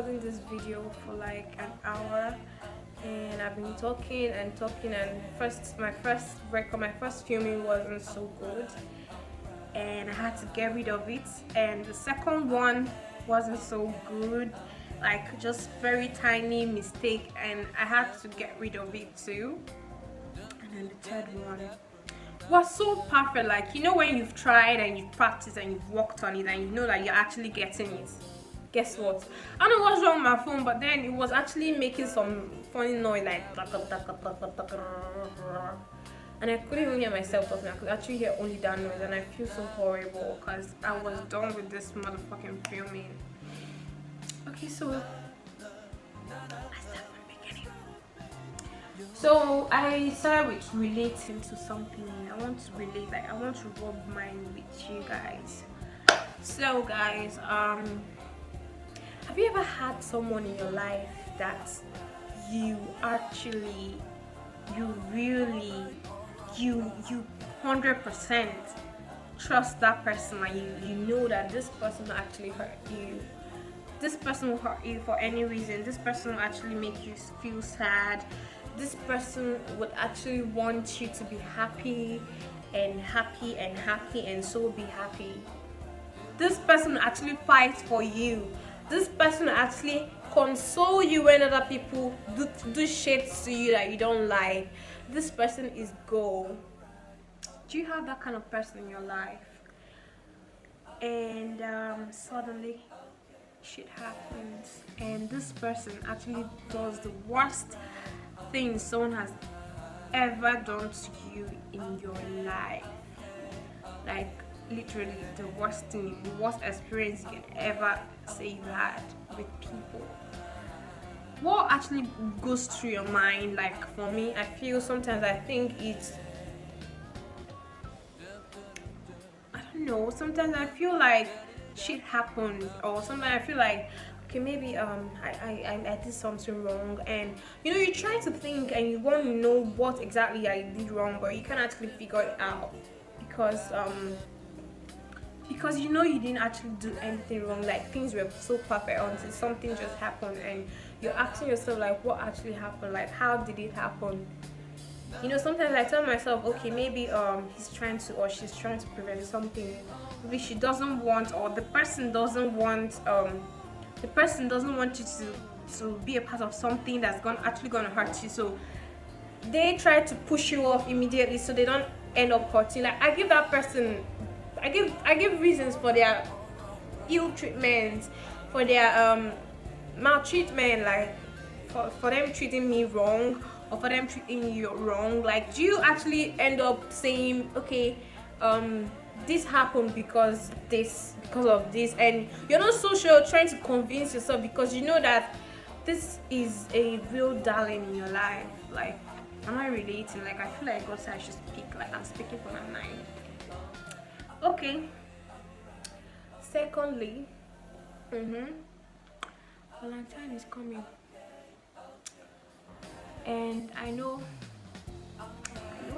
recording this video for like an hour, and I've been talking and talking, and my first filming wasn't so good, and I had to get rid of it, and the second one wasn't so good, like just very tiny mistake, and I had to get rid of it too. And then the third one was so perfect, like you know when you've tried and you've practiced and you've worked on it and you know that you're actually getting it. Guess what? I don't know what's wrong with my phone, but then it was actually making some funny noise like, and I couldn't even hear myself talking. I could actually hear only that noise, and I feel so horrible because I was done with this motherfucking filming. Okay, so let's start from the beginning. So I started with relating to something. I want to relate, like I want to rub mine with you guys. So guys, have you ever had someone in your life that you really 100% trust that person, and you know that this person will actually hurt you, this person will hurt you for any reason, this person will actually make you feel sad, this person would actually want you to be happy and happy and happy and so be happy, this person will actually fight for you, this person will actually console you when other people do shit to you that you don't like, this person is gold. Do you have that kind of person in your life? And suddenly shit happens, and this person actually does the worst thing someone has ever done to you in your life. Like literally the worst thing, the worst experience you can ever say you had with people. What actually goes through your mind? Like for me, I feel sometimes I think it's, I don't know, sometimes I feel like shit happens, or sometimes I feel like okay, maybe I did something wrong, and you know you try to think and you want to know what exactly I did wrong, but you can't actually figure it out because you know you didn't actually do anything wrong, like things were so perfect until something just happened, and you're asking yourself like what actually happened, like how did it happen? You know, sometimes I tell myself, okay, maybe he's trying to, or she's trying to prevent something, maybe she doesn't want, or the person doesn't want you to be a part of something that's actually gonna hurt you, so they try to push you off immediately so they don't end up hurting. Like I give that person, I give reasons for their ill treatment, for their maltreatment, like for them treating me wrong or for them treating you wrong. Like do you actually end up saying, okay, this happened because of this, and you're not so sure, trying to convince yourself because you know that this is a real darling in your life. Like am I relating? Like I feel like God said I should speak, like I'm speaking from my mind. Okay, secondly, Valentine is coming, and I know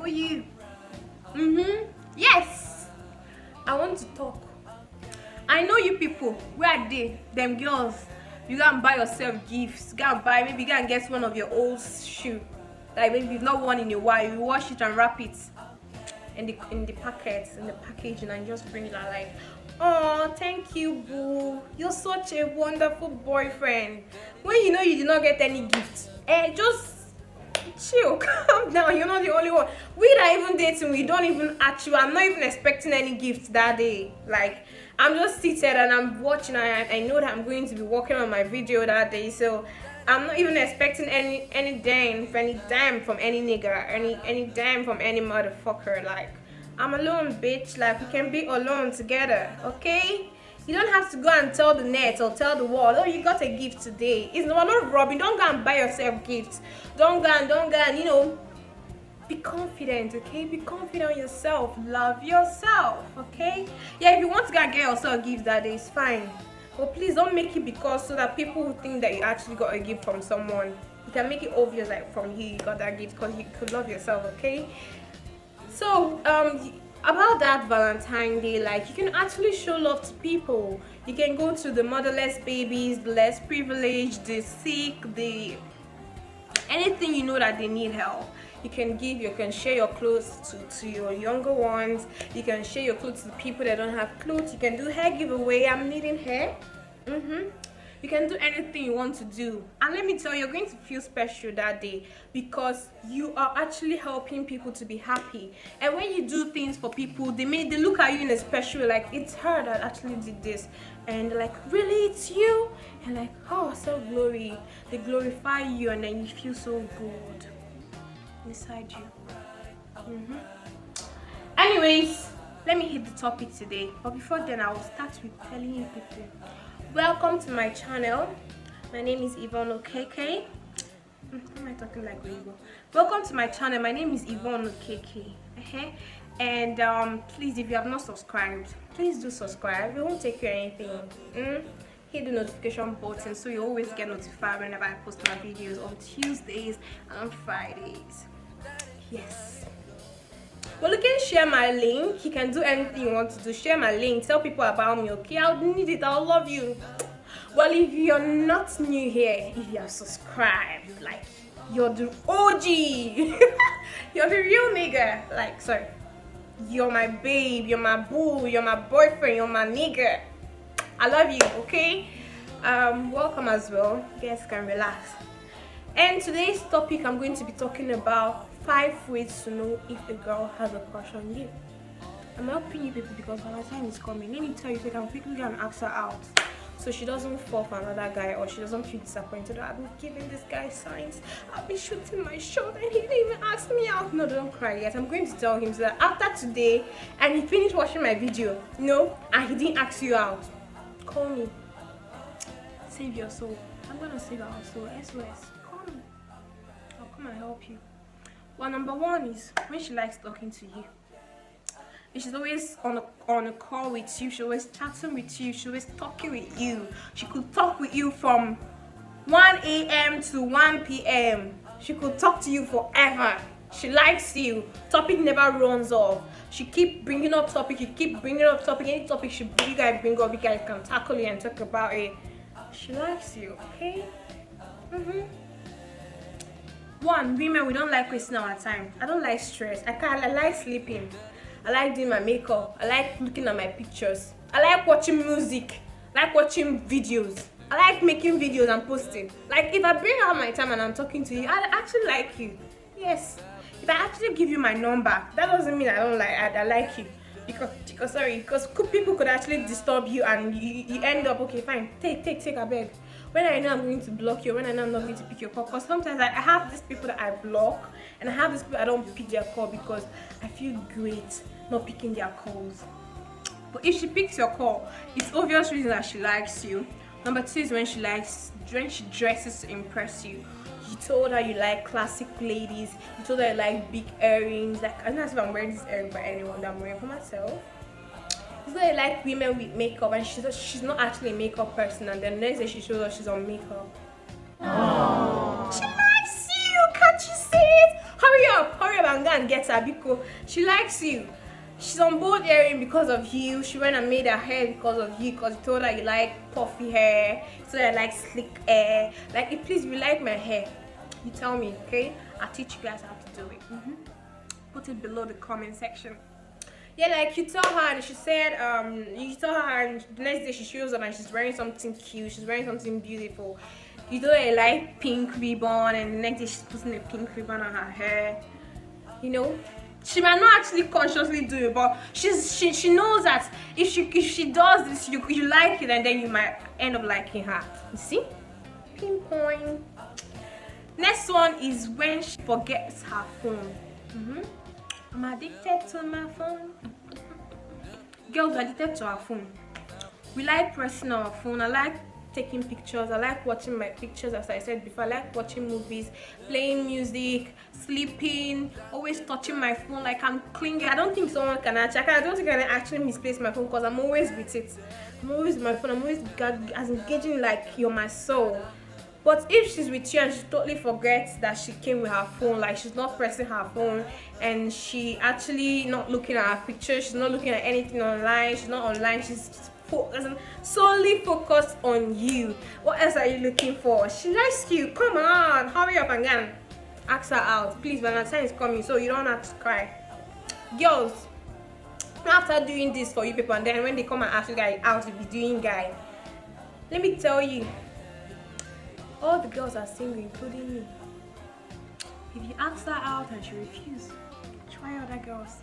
you. Yes, I want to talk. I know you people. Where are they? Them girls. You go and buy yourself gifts. Go and buy, maybe go and get one of your old shoe, like maybe you've not worn in a while. You wash it and wrap it in the packaging, and just bring it out like, oh, thank you, boo. You're such a wonderful boyfriend. When you know you did not get any gifts, just chill, calm down. You're not the only one. We that even dating, we don't even actually, I'm not even expecting any gifts that day. Like I'm just seated and I'm watching, and I know that I'm going to be working on my video that day, so I'm not even expecting any dime from any nigga, any dime from any motherfucker. Like I'm alone, bitch. Like we can be alone together, okay? You don't have to go and tell the net or tell the world, oh, you got a gift today. It's not robbing. Don't go and buy yourself gifts. Don't go and, you know, be confident, okay? Be confident in yourself. Love yourself, okay? Yeah, if you want to go and get yourself gifts that day, it's fine. But please don't make it because so that people will think that you actually got a gift from someone. You can make it obvious like from you got that gift because you could love yourself, okay? So about that Valentine Day, like, you can actually show love to people. You can go to the motherless babies, the less privileged, the sick, the anything you know that they need help. You can give, you can share your clothes to your younger ones. You can share your clothes to people that don't have clothes. You can do hair giveaway. I'm needing hair. You can do anything you want to do, and let me tell you, you're going to feel special that day because you are actually helping people to be happy. And when you do things for people, they look at you in a special way, like, it's her that actually did this, and they're like, really, it's you? And like, oh, self-glory. They glorify you, and then you feel so good inside you. Anyways, let me hit the topic today, but before then I will start with telling you people, welcome to my channel. My name is YVONNE Okeke. Why am I talking like Weibo? Welcome to my channel. My name is YVONNE Okeke. And please, if you have not subscribed, please do subscribe. It won't take you anything. Hit the notification button so you always get notified whenever I post my videos on Tuesdays and Fridays. Yes. Well, you can share my link. You can do anything you want to do. Share my link. Tell people about me, okay? I'll need it. I'll love you. Well, if you're not new here, if you are subscribed, like, you're the OG. You're the real nigga. Like, sorry. You're my babe. You're my boo. You're my boyfriend. You're my nigga. I love you, okay? Welcome as well. You guys can relax. And today's topic, I'm going to be talking about 5 ways to know if a girl has a crush on you. I'm helping you people because Valentine is coming. Let me tell you so I can quickly go and ask her out, so she doesn't fall for another guy, or she doesn't feel disappointed. I've been giving this guy signs. I've been shooting my shot and he didn't even ask me out. No, don't cry yet. I'm going to tell him so that after today and he finished watching my video, and he didn't ask you out, call me. Save your soul. I'm gonna save our soul. SOS. Call me. I'll come and help you. Well, number one is when she likes talking to you. And she's always on a call with you. She's always chatting with you. She's always talking with you. She could talk with you from 1 a.m. to 1 p.m. She could talk to you forever. She likes you. Topic never runs off. She keep bringing up topic. You keep bringing up topic. Any topic you guys bring up, you guys can tackle it and talk about it. She likes you, okay? One, women, we don't like wasting our time. I don't like stress. I like sleeping. I like doing my makeup. I like looking at my pictures. I like watching music. I like watching videos. I like making videos and posting. Like, if I bring out my time and I'm talking to you, I actually like you. Yes. If I actually give you my number, that doesn't mean I like you. Because people could actually disturb you and you end up, okay, fine, take, I beg. When I know I'm going to block you, when I know I'm not going to pick your call, because sometimes I have these people that I block, and I have these people I don't pick their call because I feel great not picking their calls. But if she picks your call, it's obvious reason that she likes you. Number two is when she dresses to impress you. You told her you like classic ladies. You told her you like big earrings. Like, I don't know if I'm wearing this earring for anyone, that I'm wearing for myself. It's like you like women with makeup, and she's not actually a makeup person, and then the next day she shows us she's on makeup. Aww. She likes you, can't you see it? Hurry up and go and get her because she likes you. She's on board earring because of you. She went and made her hair because of you, because you told her you like puffy hair, so I like slick hair. Like, if please, if you like my hair, you tell me, okay? I'll teach you guys how to do it. Put it below the comment section. Yeah, like, you tell her and she said, you tell her and the next day she shows up and she's wearing something cute, she's wearing something beautiful. You told her you like pink ribbon, and the next day she's putting a pink ribbon on her hair. She might not actually consciously do it, but she knows that if she does this, you like it, and then you might end up liking her. You see? Pinpoint. Next one is when she forgets her phone. I'm addicted to my phone. Girls are addicted to our phone. We like pressing our phone. I like taking pictures. I like watching my pictures, as I said before. I like watching movies, playing music, sleeping, always touching my phone like I'm clinging. I don't think someone can actually, I don't think I can actually misplace my phone because I'm always with it. I'm always with my phone. I'm always as engaging, like you're my soul. But if she's with you and she totally forgets that she came with her phone, like she's not pressing her phone and she actually not looking at her pictures, she's not looking at anything online, she's not online, she's solely focused on you. What else are you looking for? She likes you. Come on, hurry up and again. Ask her out. Please, Valentine is coming, so you don't have to cry. Girls, after doing this for you people, and then when they come and ask you guys out to be doing guy, let me tell you, all the girls are single, including me. If you ask her out and she refuses, try other girls.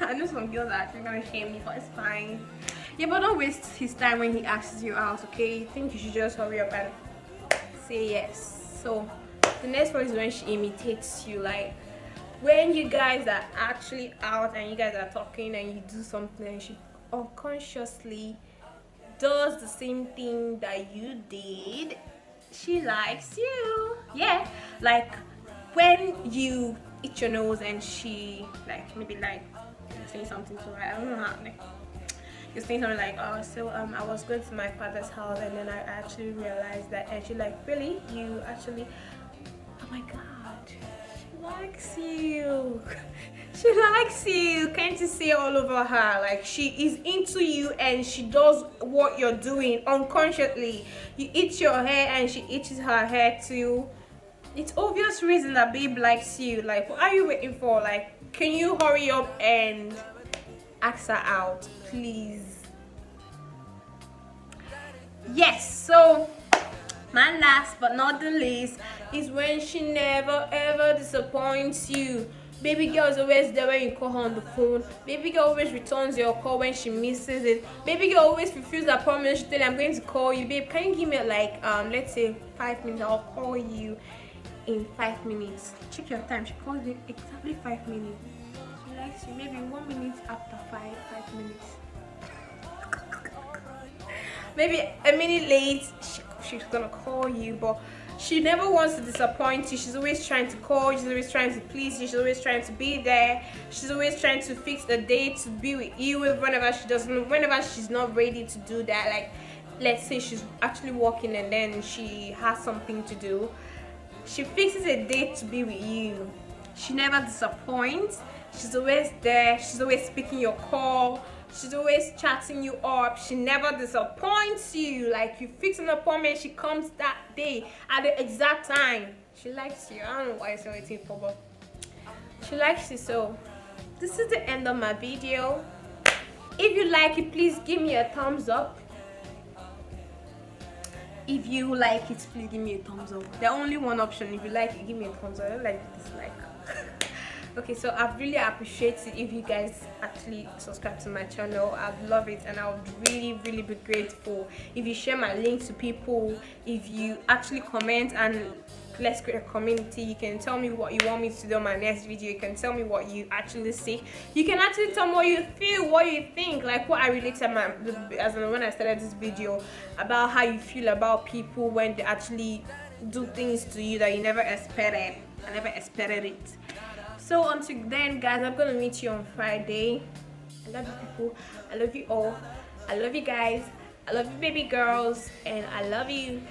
I know some girls are actually gonna shame me, but it's fine. Yeah, but don't waste his time when he asks you out, okay? You think you should just hurry up and say yes. So the next one is when she imitates you. Like when you guys are actually out and you guys are talking and you do something and she unconsciously does the same thing that you did, she likes you. Yeah, like when you eat your nose and she like maybe like saying something to her, I don't know how, like you're saying something like, oh, so I was going to my father's house and then I actually realized that, and she like, really, you actually, oh my god, she likes you. She likes you. Can't you see all over her? Like she is into you and she does what you're doing unconsciously. You eat your hair and she eats her hair too. It's obvious reason that babe likes you. Like what are you waiting for? Like can you hurry up and ask her out, please? Yes, so my last but not the least is when she never ever disappoints you. Baby girl is always there when you call her on the phone. Baby girl always returns your call when she misses it. Baby girl always fulfills her promise. She tell you, I'm going to call you. Babe, can you give me like let's say 5 minutes? I'll call you in 5 minutes. Check your time. She calls you exactly 5 minutes. She likes you. Maybe 1 minute after 5 minutes. Maybe a minute late, she's gonna call you, but she never wants to disappoint you. She's always trying to call, she's always trying to please you, she's always trying to be there, she's always trying to fix a date to be with you whenever she's not ready to do that. Like let's say she's actually working and then she has something to do, she fixes a date to be with you. She never disappoints. She's always there, she's always picking your call, she's always chatting you up. She never disappoints you. Like you fix an appointment, she comes that day at the exact time. She likes you. I don't know why you're waiting for, but she likes you. So this is the end of my video. If you like it, please give me a thumbs up. If you like it, please give me a thumbs up. There's only one option. If you like it, give me a thumbs up. I don't like dislike. Okay, so I really appreciate it if you guys actually subscribe to my channel. I'd love it, and I would really be grateful if you share my link to people, if you actually comment, and let's create a community. You can tell me what you want me to do on my next video. You can tell me what you actually see. You can actually tell me what you feel, what you think, like what I related as in when I started this video about how you feel about people when they actually do things to you that you never expected. I never expected it. So until then, guys, I'm gonna meet you on Friday. I love you people. I love you all. I love you guys. I love you baby girls, and I love you.